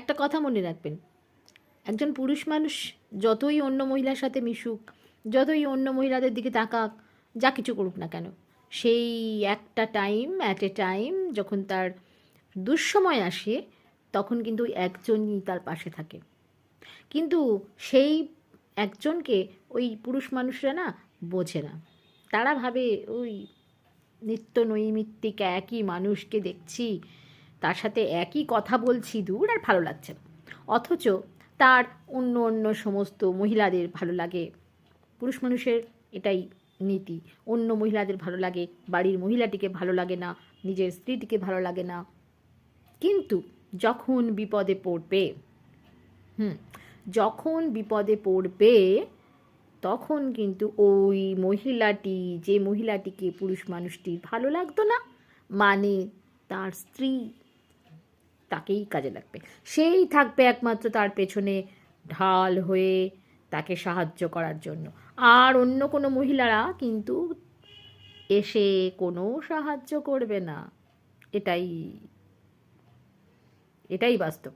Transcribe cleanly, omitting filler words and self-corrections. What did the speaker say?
একটা কথা মনে রাখবেন, একজন পুরুষ মানুষ যতই অন্য মহিলার সাথে মিশুক, যতই অন্য মহিলাদের দিকে তাকাক, যা কিছু করুক না কেন, সেই একটা টাইম, অ্যাট এ টাইম যখন তার দুঃসময় আসে, তখন কিন্তু একজনই তার পাশে থাকে। কিন্তু সেই একজনকে ওই পুরুষ মানুষরা না বোঝে না। তারা ভাবে ওই নিত্য নৈমিত্তিক একই মানুষকে দেখছি, তার সাথে একই কথা বলছি, দূর আর ভালো লাগছে না। অথচ তার অন্য অন্য সমস্ত মহিলাদের ভালো লাগে। পুরুষ মানুষের এটাই নীতি, অন্য মহিলাদের ভালো লাগে, বাড়ির মহিলাটিকে ভালো লাগে না, নিজের স্ত্রীটিকে ভালো লাগে না। কিন্তু যখন বিপদে পড়বে, যখন বিপদে পড়বে, তখন কিন্তু ওই মহিলাটি, যে মহিলাটিকে পুরুষ মানুষটির ভালো লাগতো না, মানে তার স্ত্রী, তাকেই কাজে লাগবে। সেই থাকবে একমাত্র তার পেছনে ঢাল হয়ে তাকে সাহায্য করার জন্য। আর অন্য কোনো মহিলারা কিন্তু এসে কোনো সাহায্য করবে না। এটাই এটাই বাস্তব।